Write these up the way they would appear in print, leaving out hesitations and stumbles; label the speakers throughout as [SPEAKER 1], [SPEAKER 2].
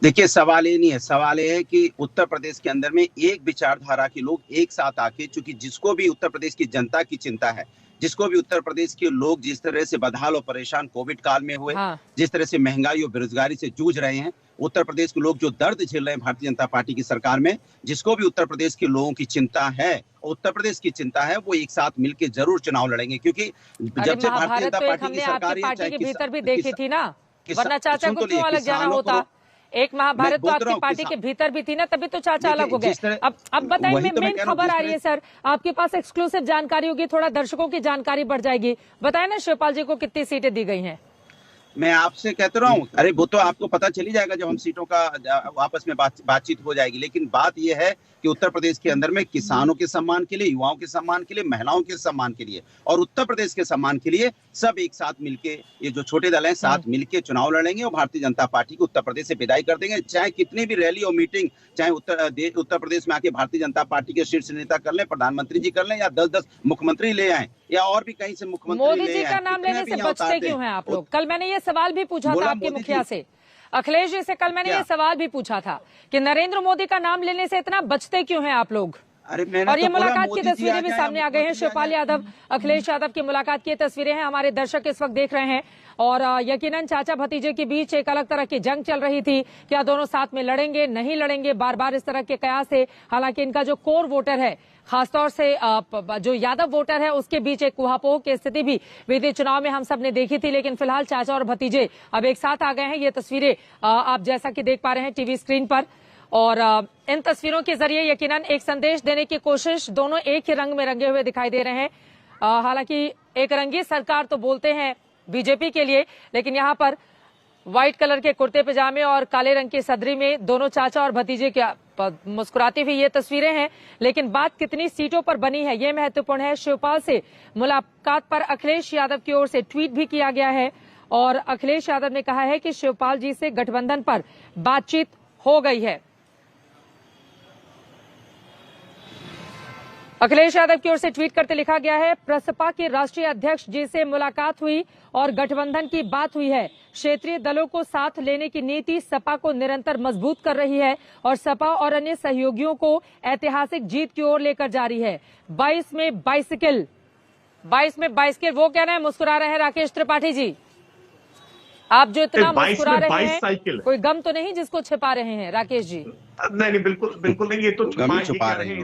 [SPEAKER 1] देखिए, सवाल ये नहीं है, सवाल ये है कि उत्तर प्रदेश के अंदर में एक विचारधारा के लोग एक साथ आके, चूंकि जिसको भी उत्तर प्रदेश की जनता की चिंता है, जिसको भी उत्तर प्रदेश के लोग जिस तरह से बदहाल और परेशान कोविड काल में हुए,
[SPEAKER 2] हाँ।
[SPEAKER 1] जिस तरह से महंगाई और बेरोजगारी से जूझ रहे हैं, उत्तर प्रदेश के लोग जो दर्द झेल रहे हैं भारतीय जनता पार्टी की सरकार में, जिसको भी उत्तर प्रदेश के लोगों की चिंता है, उत्तर प्रदेश की चिंता है, वो एक साथ मिलकर जरूर चुनाव लड़ेंगे। क्योंकि
[SPEAKER 2] अरे
[SPEAKER 1] जब से भारतीय
[SPEAKER 2] महाभारत
[SPEAKER 1] जनता
[SPEAKER 2] तो एक
[SPEAKER 1] पार्टी की
[SPEAKER 2] हमने आपकी
[SPEAKER 1] सरकार है,
[SPEAKER 2] पार्टी
[SPEAKER 1] चाहे
[SPEAKER 2] के भीतर भी देखी थी ना,
[SPEAKER 1] किसा,
[SPEAKER 2] वरना चाचा
[SPEAKER 1] सुन
[SPEAKER 2] को
[SPEAKER 1] तो
[SPEAKER 2] क्यों
[SPEAKER 1] लिए
[SPEAKER 2] अलग जाना
[SPEAKER 1] किसानों
[SPEAKER 2] होता?
[SPEAKER 1] को,
[SPEAKER 2] एक
[SPEAKER 1] मैं
[SPEAKER 2] महाभारत तो
[SPEAKER 1] बोल तो रहा
[SPEAKER 2] आपकी
[SPEAKER 1] हूँ
[SPEAKER 2] पार्टी के भीतर भी थी ना, तभी तो चाचा अलग हो
[SPEAKER 1] देखिए
[SPEAKER 2] गए।
[SPEAKER 1] जिस तरह,
[SPEAKER 2] अब बताइए,
[SPEAKER 1] वही तो मैं
[SPEAKER 2] मेन
[SPEAKER 1] कह रहा हूँ,
[SPEAKER 2] खबर
[SPEAKER 1] जिस
[SPEAKER 2] आ रही
[SPEAKER 1] तरह
[SPEAKER 2] है सर, आपके पास एक्सक्लूसिव जानकारी होगी, थोड़ा दर्शकों की जानकारी बढ़ जाएगी। बताए ना शिवपाल जी को कितनी सीटें दी गई हैं?
[SPEAKER 1] मैं आपसे कहते रहा हूँ, अरे वो तो आपको पता चल ही जाएगा जब हम सीटों का आपस में बातचीत हो जाएगी। लेकिन बात यह है कि उत्तर प्रदेश के अंदर में किसानों के सम्मान के लिए, युवाओं के सम्मान के लिए, महिलाओं के सम्मान के लिए और उत्तर प्रदेश के सम्मान के लिए सब एक साथ मिलके, ये जो छोटे दल हैं, साथ मिलके चुनाव लड़ेंगे और भारतीय जनता पार्टी को उत्तर प्रदेश से विदाई कर देंगे। चाहे कितनी भी रैली और मीटिंग, चाहे उत्तर प्रदेश में आके भारतीय जनता पार्टी के शीर्ष नेता कर लें, प्रधानमंत्री जी कर लें, या 10-10 मुख्यमंत्री ले आए, या और भी कहीं से मुख्यमंत्री
[SPEAKER 2] मोदी
[SPEAKER 1] ले
[SPEAKER 2] जी
[SPEAKER 1] आए,
[SPEAKER 2] का नाम लेने से बचते क्यों हैं आप लोग? कल मैंने ये सवाल भी पूछा था आपके मुखिया से, अखिलेश जी से। कल मैंने ये सवाल भी पूछा था कि नरेंद्र मोदी का नाम लेने से इतना बचते क्यों हैं आप लोग? और ये मुलाकात की तस्वीरें भी सामने आ गई हैं। शिवपाल यादव, अखिलेश यादव की मुलाकात की तस्वीरें हैं, हमारे दर्शक इस वक्त देख रहे हैं। और यकीनन चाचा भतीजे के बीच एक अलग तरह की जंग चल रही थी, क्या दोनों साथ में लड़ेंगे नहीं लड़ेंगे, बार बार इस तरह के कयास थे। हालांकि इनका जो कोर वोटर है, खासतौर से जो यादव वोटर है, उसके बीच एक कुहापोह की स्थिति भी विधानसभा चुनाव में हम सब ने देखी थी। लेकिन फिलहाल चाचा और भतीजे अब एक साथ आ गए हैं। ये तस्वीरें आप जैसा कि देख पा रहे हैं टीवी स्क्रीन पर, और इन तस्वीरों के जरिए यकीनन एक संदेश देने की कोशिश, दोनों एक ही रंग में रंगे हुए दिखाई दे रहे हैं। हालांकि एक रंगी सरकार तो बोलते हैं बीजेपी के लिए, लेकिन यहाँ पर व्हाइट कलर के कुर्ते पजामे और काले रंग की सदरी में दोनों चाचा और भतीजे क्या मुस्कुराती हुई ये तस्वीरें हैं। लेकिन बात कितनी सीटों पर बनी है ये महत्वपूर्ण है। शिवपाल से मुलाकात पर अखिलेश यादव की ओर से ट्वीट भी किया गया है, और अखिलेश यादव ने कहा है कि शिवपाल जी से गठबंधन पर बातचीत हो गई है। अखिलेश यादव की ओर से ट्वीट करते लिखा गया है, प्रसपा के राष्ट्रीय अध्यक्ष जी से मुलाकात हुई और गठबंधन की बात हुई है। क्षेत्रीय दलों को साथ लेने की नीति सपा को निरंतर मजबूत कर रही है और सपा और अन्य सहयोगियों को ऐतिहासिक जीत की ओर लेकर जा रही है। 22 में बाइसिकल, वो कह रहे हैं, मुस्कुरा रहे हैं राकेश त्रिपाठी जी। आप जो इतना मुस्कुरा रहे हैं, कोई गम तो नहीं जिसको छिपा रहे हैं राकेश जी?
[SPEAKER 3] नहीं, बिल्कुल नहीं, ये तो छुपा रहे हैं।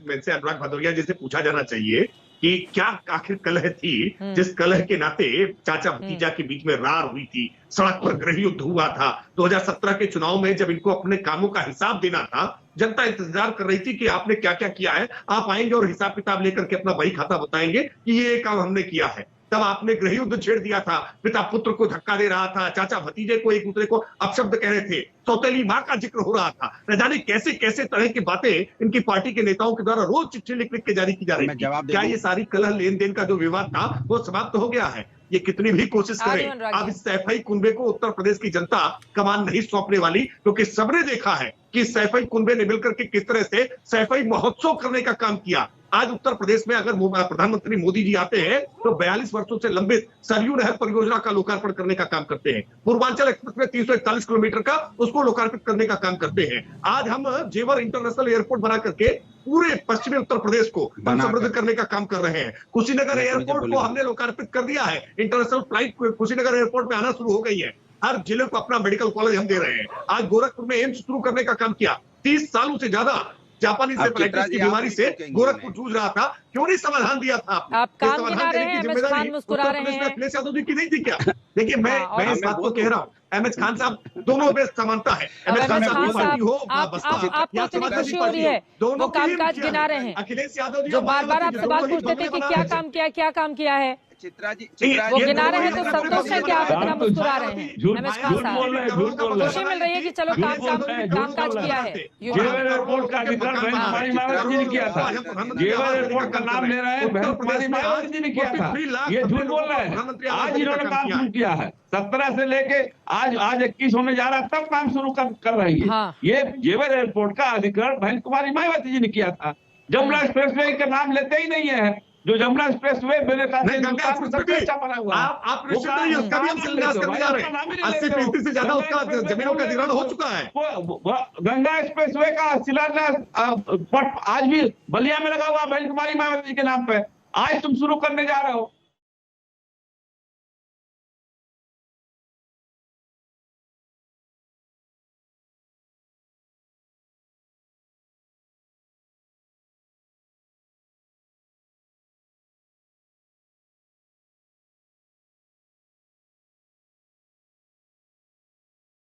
[SPEAKER 3] इनसे अनुराग भदौरिया जी से पूछा जाना चाहिए कि क्या आखिर कलह थी, जिस कलह के नाते चाचा भतीजा के बीच में रार हुई थी, सड़क पर गृह युद्ध हुआ था। 2017 के चुनाव में जब इनको अपने कामों का हिसाब देना था, जनता इंतजार कर रही थी कि आपने क्या क्या किया है, आप आएंगे और हिसाब किताब लेकर के अपना बही खाता बताएंगे कि ये काम हमने किया है। तब आपने गृह युद्ध छेड़ दिया था, पिता पुत्र को धक्का दे रहा था, चाचा भतीजे को एक दूसरे को अपशब्द कह रहे थे, सौतेली मां का जिक्र हो रहा था, न जाने कैसे कैसे तरह की बातें इनकी पार्टी के नेताओं के द्वारा रोज चिट्ठी लिख लिख के जारी की जा रही थी। क्या ये सारी कलह लेन देन का जो विवाद था वो समाप्त हो गया है? ये कितनी भी कोशिश करें, अब इस सैफई कुनबे को उत्तर प्रदेश की जनता कमान नहीं सौंपने वाली, क्योंकि सबने देखा है कि सैफई कुनबे ने मिलकर के किस तरह से सैफई महोत्सव करने का काम किया। आज उत्तर प्रदेश में अगर प्रधानमंत्री मोदी जी आते हैं तो 42 वर्षों से लंबित सरयू नहर परियोजना का लोकार्पण करने का काम करते हैं। पूर्वांचल एक्सप्रेस में 341 किलोमीटर का उसको लोकार्पित करने का काम करते हैं। आज हम जेवर इंटरनेशनल एयरपोर्ट बना करके पूरे पश्चिमी उत्तर प्रदेश को समृद्ध करने का काम कर रहे हैं। कुशीनगर एयरपोर्ट को हमने लोकार्पित कर दिया है। इंटरनेशनल फ्लाइट कुशीनगर एयरपोर्ट में आना शुरू हो गई है। हर जिले को अपना मेडिकल कॉलेज हम दे रहे हैं। आज गोरखपुर में एम्स शुरू करने का काम किया। 30 सालों से ज्यादा जापानी सेफलाइटिस की बीमारी से गोरखपुर जूझ रहा था, क्यों नहीं समाधान दिया था आपने?
[SPEAKER 2] आप काम गिना रहे हैं, एमएच खान मुस्कुरा रहे हैं।
[SPEAKER 3] अखिलेश यादव जी की नहीं थी क्या? देखिए, मैं इस बात को कह रहा हूँ, एमएच खान साहब दोनों में समानता है। एमएच खान साहब पार्टी हो,
[SPEAKER 2] आपको इतनी खुशी हो रही है, वो कामकाज गिना रहे हैं।
[SPEAKER 3] अखिलेश यादव जी
[SPEAKER 2] जो बार बार आप सवाल पूछते थे कि क्या काम किया है,
[SPEAKER 1] चित्रा जी
[SPEAKER 2] वो गिना रहे हैं, तो संतोष है क्या आप इतना मुस्कुरा रहे हैं? एमएच खान साहब, खुशी मिल रही है कि चलो कामकाज किया है।
[SPEAKER 4] जेवर एयरपोर्ट का अधिग्रहण बहन कुमारी मायावती जी ने किया था। जेवर एयरपोर्ट का नाम ले रहे हैं, बहन कुमारी मायावती जी ने किया था। ये झूठ बोल रहे हैं। आज इन्होंने काम शुरू किया है, 17 से लेके आज 21 होने जा रहा है, तब काम शुरू कर रही है। ये जेवर एयरपोर्ट का अधिग्रहण बहन कुमारी मायावती जी ने किया था। जमुना एक्सप्रेसवे का नाम लेते ही नहीं है, जो जमुना एक्सप्रेस वे मेरे ख्याल से
[SPEAKER 3] सबसे अच्छा बना हुआ। आप उसका भी हम शिलान्यास करने जा रहे हैं। 80% से ज्यादा उसका जमीनों का अधिग्रहण हो चुका है।
[SPEAKER 4] गंगा एक्सप्रेस वे का शिलान्यास आज भी बलिया में लगा हुआ बहन कुमारी मायावती के नाम पे। आज तुम शुरू करने जा रहे हो।